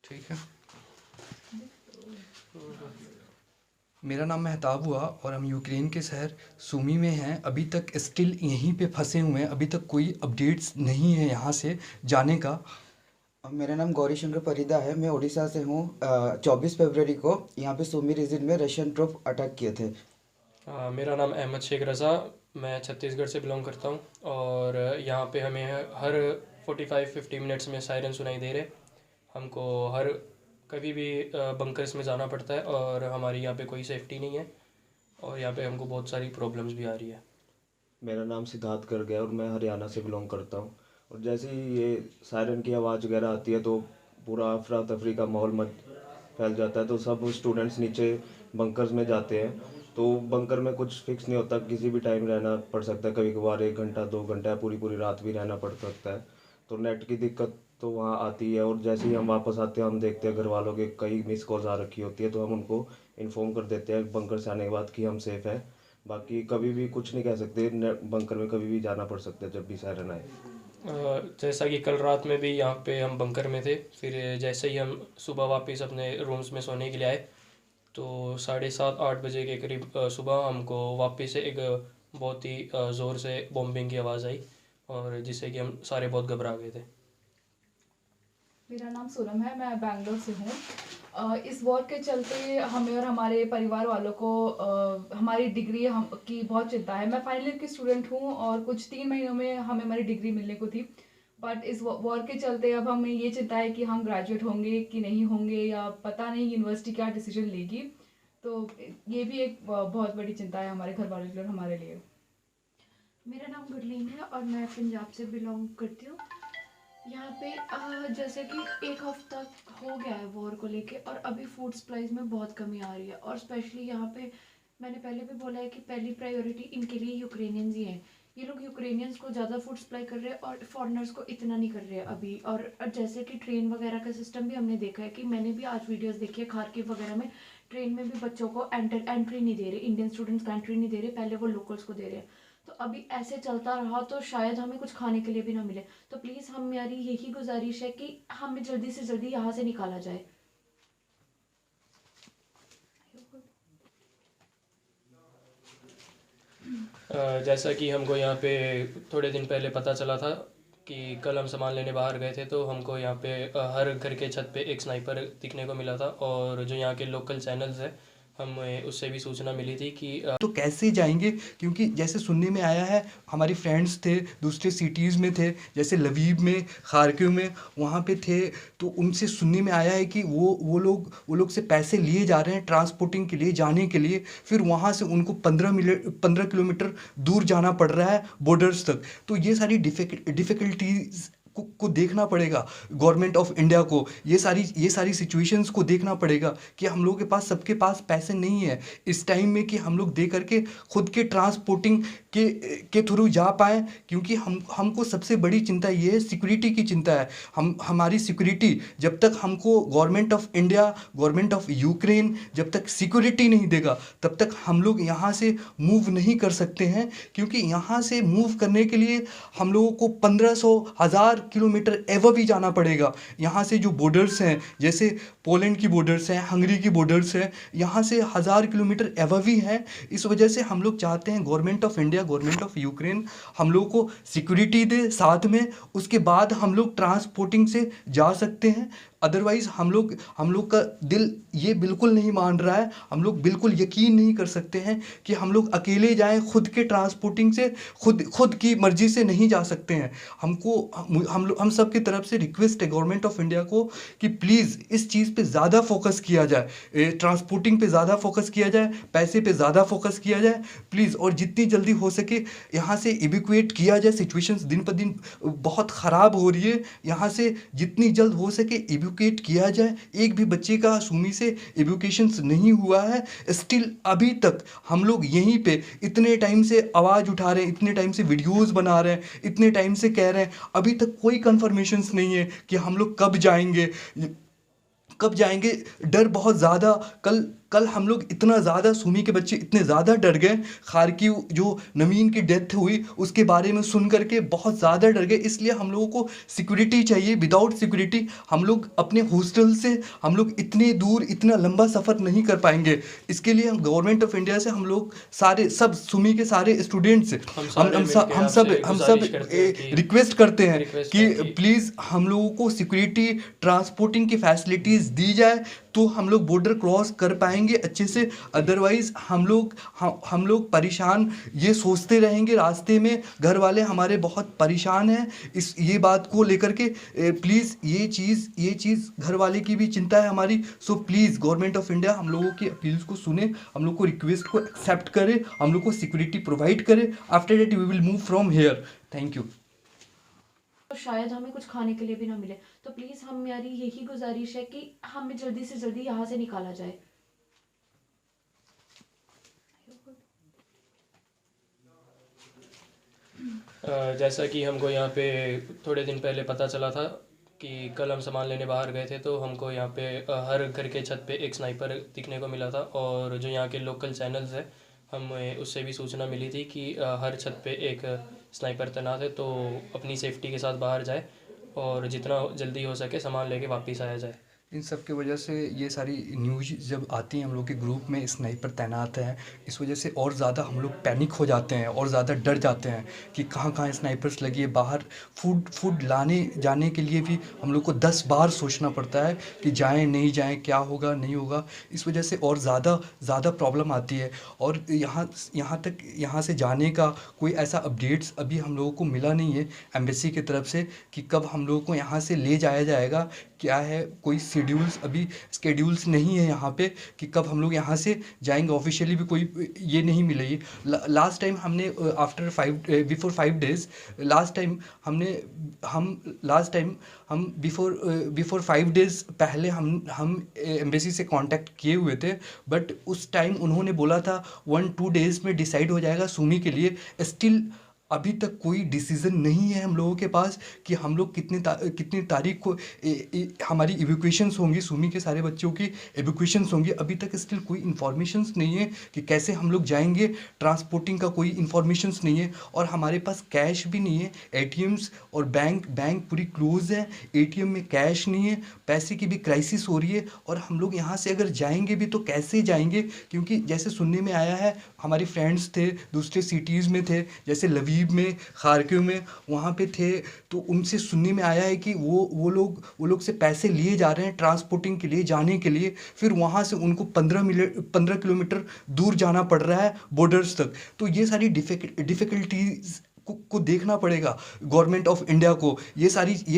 ठीक है। मेरा नाम मेहताब हुआ और हम यूक्रेन के शहर सूमी में हैं। अभी तक स्टिल यहीं पे फंसे हुए हैं। अभी तक कोई अपडेट्स नहीं है यहाँ से जाने का। मेरा नाम गौरी शंकर परिदा है। मैं उड़ीसा से हूँ। 24 फरवरी को यहाँ पे सूमी रीजन में रशियन ट्रुप अटैक किए थे। मेरा नाम अहमद शेख रज़ा, मैं छत्तीसगढ़ से बिलोंग करता हूँ। और यहाँ पे हमें हर 45-50 मिनट्स में सायरन सुनाई दे रहे। हमको हर कभी भी बंकर्स में जाना पड़ता है और हमारी यहाँ पे कोई सेफ्टी नहीं है और यहाँ पे हमको बहुत सारी प्रॉब्लम्स भी आ रही है। मेरा नाम सिद्धार्थ गर्ग है और मैं हरियाणा से बिलोंग करता हूँ। और जैसे ही ये सायरन की आवाज़ वगैरह आती है तो पूरा अफरा तफरी का माहौल मच फैल जाता है। तो सब स्टूडेंट्स नीचे बंकर्स में जाते हैं। तो बंकर में कुछ फिक्स नहीं होता, किसी भी टाइम रहना पड़ सकता है। कभी कभार 1 घंटा 2 घंटा या पूरी पूरी रात भी रहना पड़ सकता है। तो नेट की दिक्कत तो वहाँ आती है। और जैसे ही हम वापस आते हैं हम देखते हैं घर वालों के कई मिस कॉल्स आ रखी होती है, तो हम उनको इन्फॉर्म कर देते हैं बंकर से आने के बाद कि हम सेफ़ है। बाकी कभी भी कुछ नहीं कह सकते, बंकर में कभी भी जाना पड़ सकता है जब भी सायरन आए। जैसा कि कल रात में भी यहाँ पे हम बंकर में थे, फिर जैसे ही हम सुबह वापस अपने रूम्स में सोने के लिए आए तो 7:30-8 बजे के करीब सुबह हमको वापस से एक बहुत ही ज़ोर से बॉम्बिंग की आवाज़ आई और जिससे कि हम सारे बहुत घबरा गए थे। मेरा नाम सोनम है, मैं बैंगलोर से हूँ। इस वॉर के चलते हमें और हमारे परिवार वालों को हमारी डिग्री हम की बहुत चिंता है। मैं फाइनल ईयर की स्टूडेंट हूँ और कुछ 3 महीनों में हमें हमारी डिग्री मिलने को थी। बट इस वॉर के चलते अब हमें ये चिंता है कि हम ग्रेजुएट होंगे कि नहीं होंगे, या पता नहीं यूनिवर्सिटी क्या डिसीजन लेगी। तो ये भी एक बहुत बड़ी चिंता है हमारे घर वालों के लिए और हमारे लिए। मेरा नाम गुरलीन है और मैं पंजाब से बिलोंग करती हूँ। यहाँ पे जैसे कि एक हफ्ता हो गया है वॉर को लेके और अभी फूड सप्लाईज में बहुत कमी आ रही है। और स्पेशली यहाँ पे मैंने पहले भी बोला है कि पहली प्रायोरिटी इनके लिए यूक्रेनियंस ही हैं। ये लोग यूक्रेनियंस को ज़्यादा फूड सप्लाई कर रहे हैं और फॉरेनर्स को इतना नहीं कर रहे हैं अभी। और जैसे कि ट्रेन वगैरह का सिस्टम भी हमने देखा है कि मैंने भी आज वीडियोज़ देखी है खार्किव वगैरह में, ट्रेन में भी बच्चों को एंट्री नहीं दे रहे, इंडियन स्टूडेंट्स को एंट्री नहीं दे रहे, पहले वो लोकल्स को दे रहे हैं। तो अभी ऐसे चलता रहा तो शायद हमें कुछ खाने के लिए भी ना मिले। तो प्लीज़ हमारी यही गुजारिश है कि हमें जल्दी से जल्दी यहाँ से निकाला जाए। जैसा कि हमको यहाँ पे थोड़े दिन पहले पता चला था कि कल हम सामान लेने बाहर गए थे तो हमको यहाँ पे हर घर के छत पे एक स्नाइपर दिखने को मिला था। और जो यहाँ के लोकल चैनल्स हैं हमें उससे भी सूचना मिली थी कि तो कैसे जाएंगे, क्योंकि जैसे सुनने में आया है हमारे फ्रेंड्स थे दूसरे सिटीज़ में थे, जैसे लवीव में, खार्किव में, वहाँ पे थे। तो उनसे सुनने में आया है कि वो लोग से पैसे लिए जा रहे हैं ट्रांसपोर्टिंग के लिए, जाने के लिए। फिर वहाँ से उनको 15 किलोमीटर दूर जाना पड़ रहा है बॉर्डर्स तक। तो ये सारी डिफ़िकल्टीज़ को देखना पड़ेगा गवर्नमेंट ऑफ इंडिया को। ये सारी सिचुएशंस को देखना पड़ेगा कि हम लोगों के पास, सबके पास पैसे नहीं है इस टाइम में कि हम लोग दे करके खुद के ट्रांसपोर्टिंग के थ्रू जा पाएँ। क्योंकि हमको सबसे बड़ी चिंता ये है, सिक्योरिटी की चिंता है। हमारी सिक्योरिटी जब तक हमको government of India, government of Ukraine जब तक सिक्योरिटी नहीं देगा तब तक हम लोग यहाँ से मूव नहीं कर सकते हैं। क्योंकि यहाँ से मूव करने के लिए हम लोगों को 1500-1000 किलोमीटर एवं भी जाना पड़ेगा। यहाँ से जो बॉर्डर्स हैं, जैसे पोलैंड की बॉर्डर्स हैं, हंगरी की बॉर्डर्स हैं, यहाँ से 1000 किलोमीटर एवं भी हैं। इस वजह से हम लोग चाहते हैं government of India, government of Ukraine हम लोग को सिक्योरिटी दे साथ में, उसके बाद हम लोग ट्रांसपोर्टिंग से जा सकते हैं। अदरवाइज़ हम लोग का दिल ये बिल्कुल नहीं मान रहा है, हम लोग बिल्कुल यकीन नहीं कर सकते हैं कि हम लोग अकेले जाएं खुद के ट्रांसपोर्टिंग से, खुद की मर्ज़ी से नहीं जा सकते हैं। हम सब की तरफ से रिक्वेस्ट है गवर्नमेंट ऑफ इंडिया को कि प्लीज़ इस चीज़ पे ज़्यादा फोकस किया जाए, ट्रांसपोर्टिंग पे ज़्यादा फोकस किया जाए, पैसे पे ज़्यादा फोकस किया जाए प्लीज़। और जितनी जल्दी हो सके यहाँ से इवैक्यूएट किया जाए। सिचुएशंस दिन पर दिन बहुत ख़राब हो रही है, यहाँ से जितनी जल्द हो सके इवैक्यूएट किया जाए। एक भी बच्चे का सूमी से इवैक्यूएशंस नहीं हुआ है स्टिल अभी तक। हम लोग यहीं पे इतने टाइम से आवाज़ उठा रहे हैं, इतने टाइम से वीडियोस बना रहे हैं, इतने टाइम से कह रहे हैं, अभी तक कोई कंफर्मेशंस नहीं है कि हम लोग कब जाएंगे। डर बहुत ज़्यादा, कल कल हम लोग इतना ज़्यादा सुमी के बच्चे इतने ज़्यादा डर गए, खारकीव जो नवीन की डेथ हुई उसके बारे में सुन करके बहुत ज़्यादा डर गए। इसलिए हम लोगों को सिक्योरिटी चाहिए। विदाउट सिक्योरिटी हम लोग अपने हॉस्टल से हम लोग इतने दूर इतना लंबा सफ़र नहीं कर पाएंगे। इसके लिए हम गवर्नमेंट ऑफ इंडिया से हम लोग सारे सब सुमी के सारे स्टूडेंट्स हम सब रिक्वेस्ट करते हैं कि प्लीज़ हम लोगों को सिक्योरिटी ट्रांसपोर्टिंग की फैसिलिटीज़ दी जाए तो हम लोग बॉर्डर क्रॉस कर पाएंगे अच्छे से। अदरवाइज़ हम लोग परेशान ये सोचते रहेंगे रास्ते में। घर वाले हमारे बहुत परेशान हैं ये बात को लेकर के। प्लीज़ ये चीज़ घर वाले की भी चिंता है हमारी। So please government of India हम लोगों की अपील्स को सुने, हम लोग को रिक्वेस्ट को एक्सेप्ट करे, हम लोग को सिक्योरिटी प्रोवाइड करे। After that we will move from here. Thank you. तो शायद हमें कुछ खाने के लिए भी ना मिले, तो प्लीज़ हमारी यही गुजारिश है कि हमें जल्दी से जल्दी यहाँ से निकाला जाए। जैसा कि हमको यहाँ पे थोड़े दिन पहले पता चला था कि कल हम सामान लेने बाहर गए थे, तो हमको यहाँ पे हर घर के छत पे एक स्नाइपर दिखने को मिला था। और जो यहाँ के लोकल चैनल्स है हमें उससे भी सूचना मिली थी कि हर छत पे एक स्नाइपर तैनात है, तो अपनी सेफ्टी के साथ बाहर जाए और जितना जल्दी हो सके सामान लेके वापस आया जाए। इन सब की वजह से ये सारी न्यूज़ जब आती हैं हम लोग के ग्रुप में स्नाइपर तैनात हैं, इस वजह से और ज़्यादा हम लोग पैनिक हो जाते हैं और ज़्यादा डर जाते हैं कि कहाँ कहाँ स्नाइपर्स लगी है। बाहर फूड लाने जाने के लिए भी हम लोग को 10 बार सोचना पड़ता है कि जाएं नहीं जाएं, क्या होगा नहीं होगा। इस वजह से और ज़्यादा प्रॉब्लम आती है। और यहाँ से जाने का कोई ऐसा अपडेट्स अभी हम लोगों को मिला नहीं है एम्बेसी की तरफ से कि कब हम लोगों को यहाँ से ले जाया जाएगा, क्या है कोई स्केड्यूल्स नहीं है यहाँ पे कि कब हम लोग यहाँ से जाएंगे। ऑफिशियली भी कोई ये नहीं मिली। लास्ट टाइम हमने बिफोर 5 डेज़ हम बिफोर 5 डेज़ पहले हम एम्बेसी से कांटेक्ट किए हुए थे, बट उस टाइम उन्होंने बोला था 1-2 डेज़ में डिसाइड हो जाएगा सुमी के लिए। स्टिल अभी तक कोई डिसीज़न नहीं है हम लोगों के पास कि हम लोग कितनी तारीख को हमारी इवैक्यूएशंस होंगी, सुमी के सारे बच्चों की इवैक्यूएशंस होंगी। अभी तक स्टिल कोई इन्फॉर्मेशंस नहीं है कि कैसे हम लोग जाएंगे। ट्रांसपोर्टिंग का कोई इन्फॉर्मेशंस नहीं है और हमारे पास कैश भी नहीं है। एटीएम्स और बैंक पूरी क्लोज है, एटीएम में कैश नहीं है, पैसे की भी क्राइसिस हो रही है। और हम लोग यहाँ से अगर जाएंगे भी तो कैसे जाएंगे, क्योंकि जैसे सुनने में आया है हमारे फ्रेंड्स थे दूसरे सिटीज़ में थे, जैसे लवीब में, खारकीव में, वहाँ पे थे, तो उनसे सुनने में आया है कि वो लोग से पैसे लिए जा रहे हैं ट्रांसपोर्टिंग के लिए जाने के लिए। फिर वहाँ से उनको 15 किलोमीटर दूर जाना पड़ रहा है बॉर्डर्स तक। तो ये सारी डिफ़िकल्टीज़ को देखना पड़ेगा गवर्नमेंट ऑफ इंडिया को। ये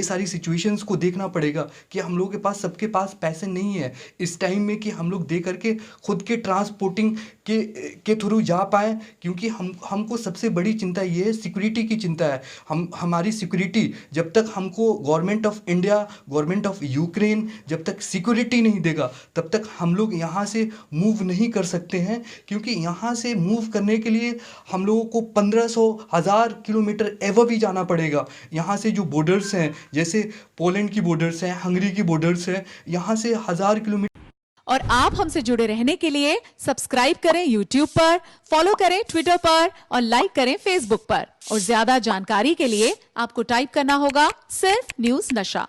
सारी सिचुएशंस को देखना पड़ेगा कि हम लोगों के पास सबके पास पैसे नहीं है इस टाइम में कि हम लोग दे करके खुद के ट्रांसपोर्टिंग के थ्रू जा पाएँ। क्योंकि हमको सबसे बड़ी चिंता ये है, सिक्योरिटी की चिंता है। हमारी सिक्योरिटी जब तक हमको government of India, government of Ukraine जब तक सिक्योरिटी नहीं देगा तब तक हम लोग यहाँ से मूव नहीं कर सकते हैं। क्योंकि यहाँ से मूव करने के लिए हम लोगों को 1500-1000 किलोमीटर एवं भी जाना पड़ेगा। यहाँ से जो बॉर्डर्स हैं, जैसे पोलैंड की बॉर्डर्स हैं, हंगरी की बॉर्डर्स हैं, यहाँ से 1000 किलोमीटर। और आप हमसे जुड़े रहने के लिए सब्सक्राइब करें YouTube पर, फॉलो करें Twitter पर और लाइक करें Facebook पर। और ज्यादा जानकारी के लिए आपको टाइप करना होगा सिर्फ न्यूज़ नशा।